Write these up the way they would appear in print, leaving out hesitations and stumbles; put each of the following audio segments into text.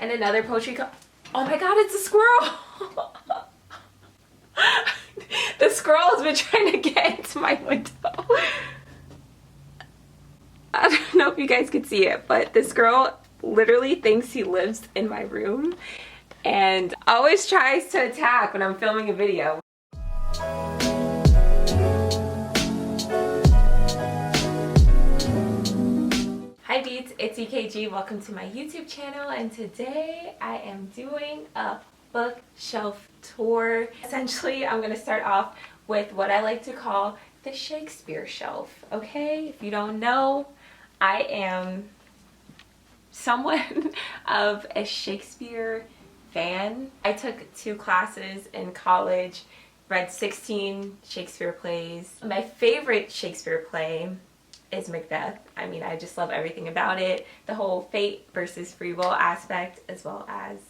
And another poetry oh my god, it's a squirrel! The squirrel has been trying to get into my window. I don't know if you guys could see it, but this girl literally thinks he lives in my room and always tries to attack when I'm filming a video. Hi Beats, it's EKG. Welcome to my YouTube channel, and today I am doing a bookshelf tour. Essentially, I'm going to start off with what I like to call the Shakespeare shelf. Okay, if you don't know, I am somewhat of a Shakespeare fan. I took 2 classes in college, read 16 Shakespeare plays. My favorite Shakespeare play is Macbeth. I mean, I just love everything about it. The whole fate versus free will aspect, as well as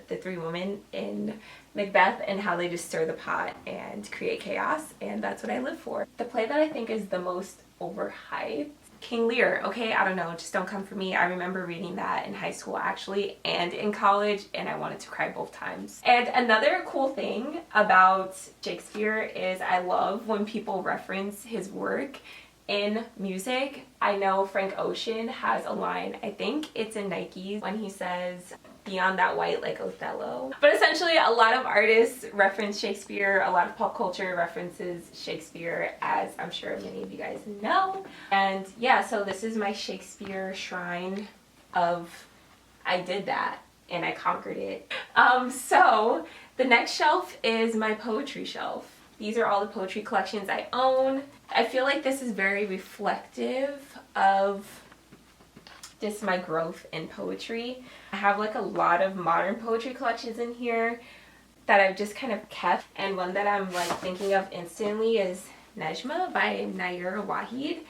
the 3 women in Macbeth and how they just stir the pot and create chaos, and that's what I live for. The play that I think is the most overhyped, King Lear. Okay, I don't know, just don't come for me. I remember reading that in high school actually and in college, and I wanted to cry both times. And another cool thing about Shakespeare is I love when people reference his work in music. I know Frank Ocean has a line, I think it's in Nike, when he says, "Beyond that white like Othello." But essentially a lot of artists reference Shakespeare, a lot of pop culture references Shakespeare, as I'm sure many of you guys know. And yeah, so this is my Shakespeare shrine of I did that and I conquered it. So the next shelf is my poetry shelf. These are all the poetry collections I own. I feel like this is very reflective of just my growth in poetry. I have like a lot of modern poetry collections in here that I've just kind of kept, and one that I'm like thinking of instantly is Nejma by Nayyirah Waheed.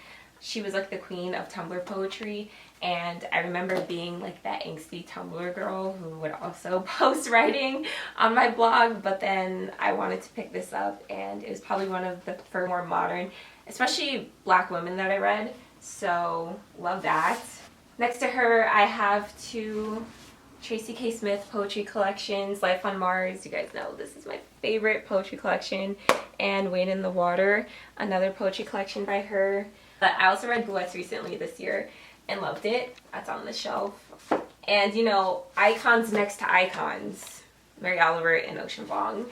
She was like the queen of Tumblr poetry, and I remember being like that angsty Tumblr girl who would also post writing on my blog, but then I wanted to pick this up, and it was probably one of the first more modern, especially Black women, that I read, so love that. Next to her, I have 2 Tracy K. Smith poetry collections, Life on Mars. You guys know this is my favorite poetry collection, and Wade in the Water, another poetry collection by her. But I also read Bluets recently this year and loved it. That's on the shelf. And you know, icons next to icons, Mary Oliver and Ocean Vuong.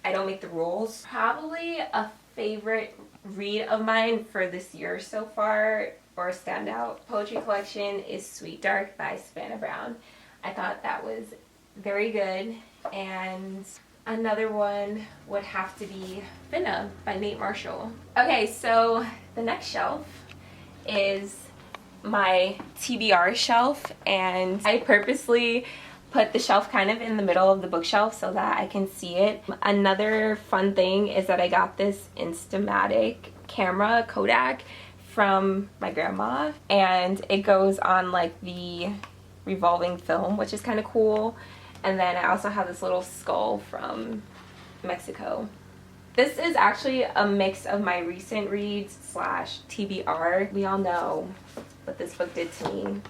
I don't make the rules. Probably a favorite read of mine for this year so far, or a standout poetry collection, is Sweet Dark by Savannah Brown. I thought that was very good. And another one would have to be Finna by Nate Marshall. Okay, so the next shelf is my TBR shelf, and I purposely put the shelf kind of in the middle of the bookshelf so that I can see it. Another fun thing is that I got this Instamatic camera, Kodak, from my grandma, and it goes on like the revolving film, which is kind of cool. And then I also have this little skull from Mexico. This is actually a mix of my recent reads / TBR. We all know what this book did to me.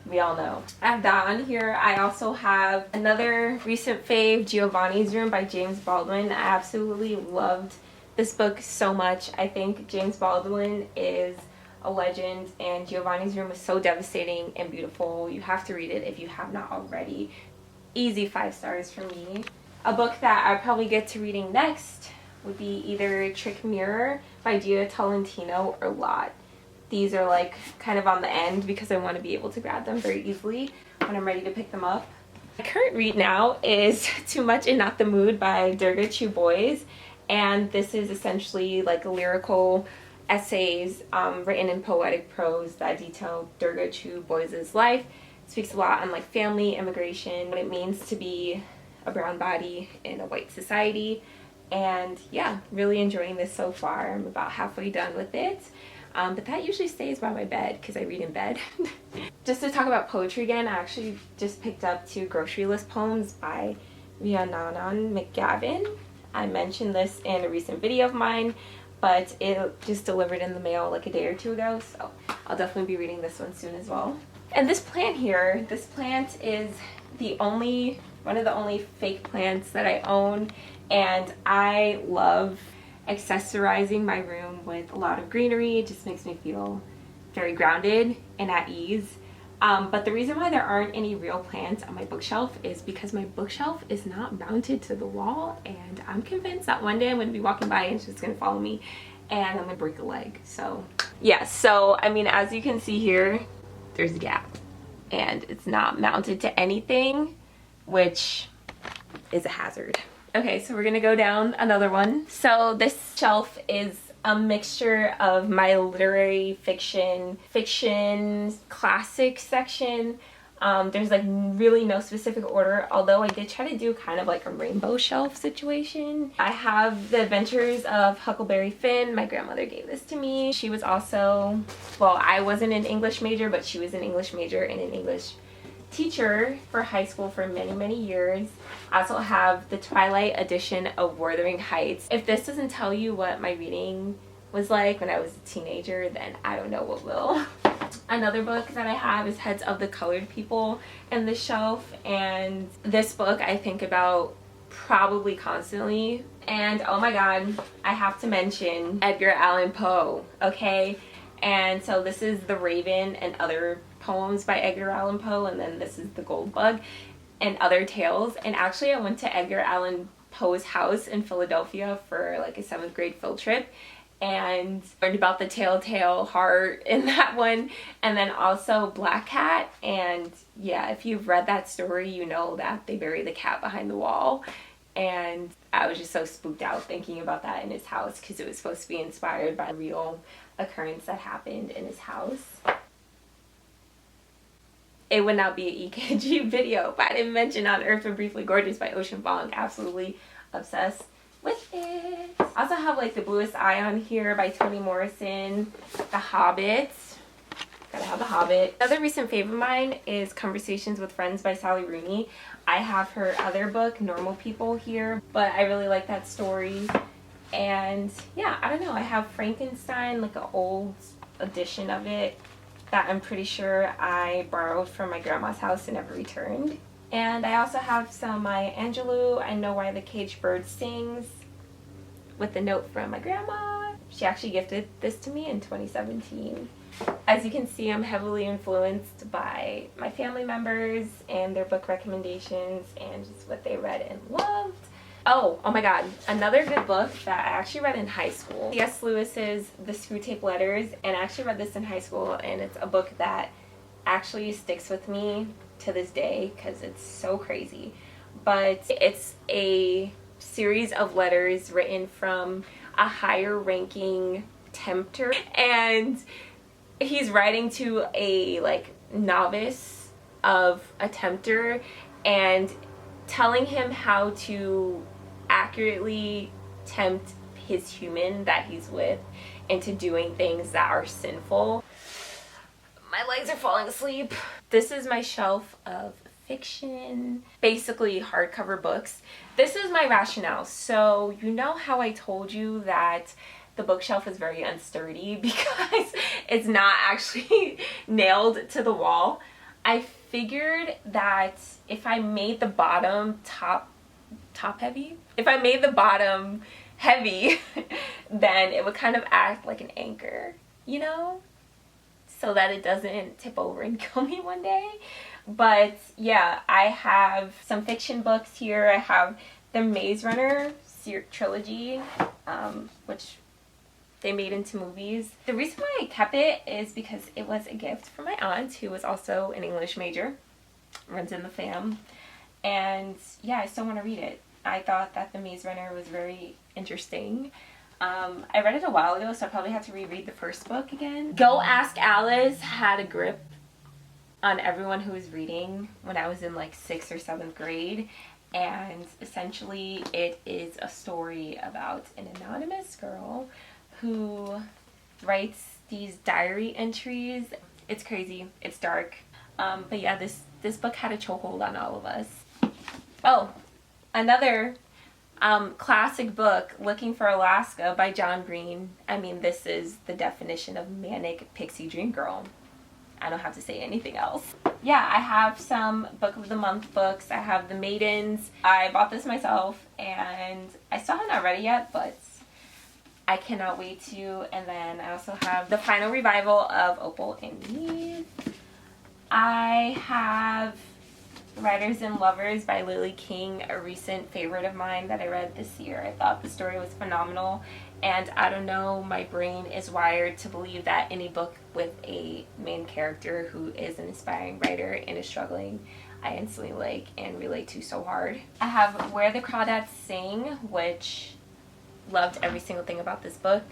We all know. I have that on here. I also have another recent fave, Giovanni's Room by James Baldwin. I absolutely loved this book so much. I think James Baldwin is a legend, and Giovanni's Room is so devastating and beautiful. You have to read it if you have not already. Easy 5 stars for me. A book that I probably get to reading next would be either Trick Mirror by Gia Tolentino or Lot. These are like kind of on the end because I want to be able to grab them very easily when I'm ready to pick them up. My current read now is Too Much and Not the Mood by Durga Chu Boys, and this is essentially like lyrical essays written in poetic prose that detail Durga Chu Boys' life. It speaks a lot on like family, immigration, what it means to be a brown body in a white society. And yeah, really enjoying this so far. I'm about halfway done with it. But that usually stays by my bed because I read in bed. Just to talk about poetry again, I actually just picked up 2 grocery list poems by Rhiannon McGavin. I mentioned this in a recent video of mine, but it just delivered in the mail like a day or two ago, so I'll definitely be reading this one soon as well. And this plant here, this plant is one of the only fake plants that I own, and I love accessorizing my room with a lot of greenery. It just makes me feel very grounded and at ease. But the reason why there aren't any real plants on my bookshelf is because my bookshelf is not mounted to the wall, and I'm convinced that one day I'm going to be walking by and it's just going to follow me and I'm going to break a leg. So yeah, so I mean, as you can see here, there's a gap and it's not mounted to anything, which is a hazard. Okay, so we're gonna go down another one. So this shelf is a mixture of my literary fiction classic section. There's like really no specific order, although I did try to do kind of like a rainbow shelf situation. I have The Adventures of Huckleberry Finn. My grandmother gave this to me. She was also, well, I wasn't an English major, but she was an English major and an English teacher for high school for many years. I also have the Twilight edition of Wuthering Heights. If this doesn't tell you what my reading was like when I was a teenager, then I don't know what will. Another book that I have is Heads of the Colored People in the shelf, and this book I think about probably constantly. And oh my god, I have to mention Edgar Allan Poe, okay? And so this is The Raven and Other Poems by Edgar Allan Poe, and then this is The Gold Bug and Other Tales. And actually I went to Edgar Allan Poe's house in Philadelphia for like a 7th grade field trip and learned about the telltale heart in that one, and then also Black Cat. And yeah, if you've read that story, you know that they bury the cat behind the wall, and I was just so spooked out thinking about that in his house because it was supposed to be inspired by a real occurrence that happened in his house. It would not be an EKG video if I didn't mention On Earth and Briefly Gorgeous by Ocean Vuong. Absolutely obsessed with it. I also have like The Bluest Eye on here by Toni Morrison. The Hobbit. Gotta have The Hobbit. Another recent favorite of mine is Conversations with Friends by Sally Rooney. I have her other book, Normal People, here, but I really like that story. And yeah, I don't know. I have Frankenstein, like an old edition of it that I'm pretty sure I borrowed from my grandma's house and never returned. And I also have some Maya Angelou, I Know Why the Caged Bird Sings, with a note from my grandma. She actually gifted this to me in 2017. As you can see, I'm heavily influenced by my family members and their book recommendations and just what they read and loved. Oh my god, another good book that I actually read in high school. C.S. Lewis's The Screwtape Letters, and I actually read this in high school, and it's a book that actually sticks with me to this day because it's so crazy. But it's a series of letters written from a higher ranking tempter, and he's writing to a like novice of a tempter and telling him how to accurately tempt his human that he's with into doing things that are sinful. My legs are falling asleep. This is my shelf of fiction, basically hardcover books. This is my rationale. So you know how I told you that the bookshelf is very unsturdy because it's not actually nailed to the wall? I figured that if I made the bottom heavy, then it would kind of act like an anchor, you know, so that it doesn't tip over and kill me one day. But yeah, I have some fiction books here. I have the Maze Runner trilogy, which they made into movies. The reason why I kept it is because it was a gift from my aunt, who was also an English major, runs in the fam. And yeah, I still want to read it. I thought that The Maze Runner was very interesting. I read it a while ago, so I probably have to reread the first book again. Go Ask Alice had a grip on everyone who was reading when I was in like 6th or 7th grade. And essentially it is a story about an anonymous girl who writes these diary entries. It's crazy. It's dark. But yeah, this book had a chokehold on all of us. Oh, another Classic book, Looking for Alaska by John Green. I mean, this is the definition of manic pixie dream girl. I don't have to say anything else. Yeah, I have some book of the month books. I have The Maidens. I bought this myself and I still have not read it yet, but I cannot wait to. And then I also have The Final Revival of Opal and Eve. I have Writers and Lovers by Lily King, a recent favorite of mine that I read this year. I thought the story was phenomenal, and I don't know, my brain is wired to believe that any book with a main character who is an aspiring writer and is struggling, I instantly like and relate to so hard. I have Where the Crawdads Sing, which loved every single thing about this book.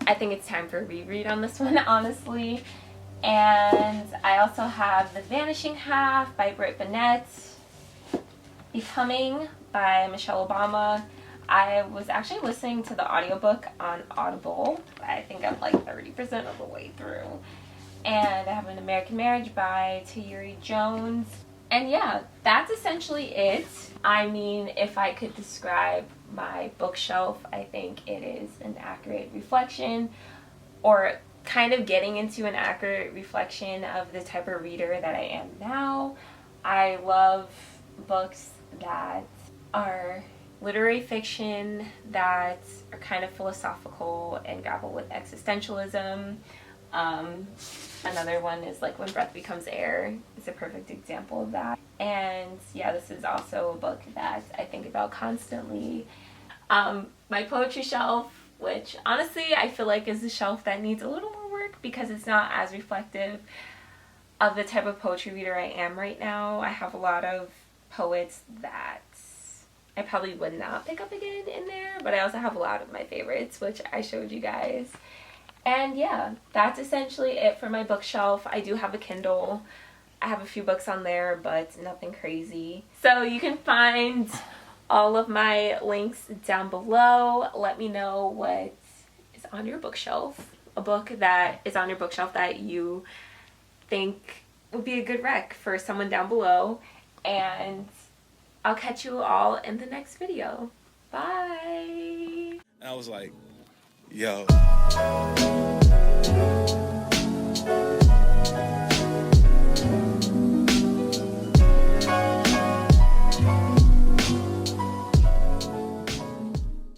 I think it's time for a reread on this one, honestly. And I also have The Vanishing Half by Britt Bennett, Becoming by Michelle Obama. I was actually listening to the audiobook on Audible. I think I'm like 30% of the way through. And I have An American Marriage by Tayuri Jones. And yeah, that's essentially it. I mean, if I could describe my bookshelf, I think it is an accurate reflection, or kind of getting into an accurate reflection of the type of reader that I am now. I love books that are literary fiction, that are kind of philosophical and grapple with existentialism. Another one is like When Breath Becomes Air. It's a perfect example of that. And yeah, this is also a book that I think about constantly. My poetry shelf, which honestly I feel like is a shelf that needs a little more work because it's not as reflective of the type of poetry reader I am right now. I have a lot of poets that I probably would not pick up again in there, but I also have a lot of my favorites, which I showed you guys. And yeah, that's essentially it for my bookshelf. I do have a Kindle. I have a few books on there, but nothing crazy. So you can find all of my links down below. Let me know what is on your bookshelf. A book that is on your bookshelf that you think would be a good rec for someone down below. And I'll catch you all in the next video. Bye! And I was like, yo.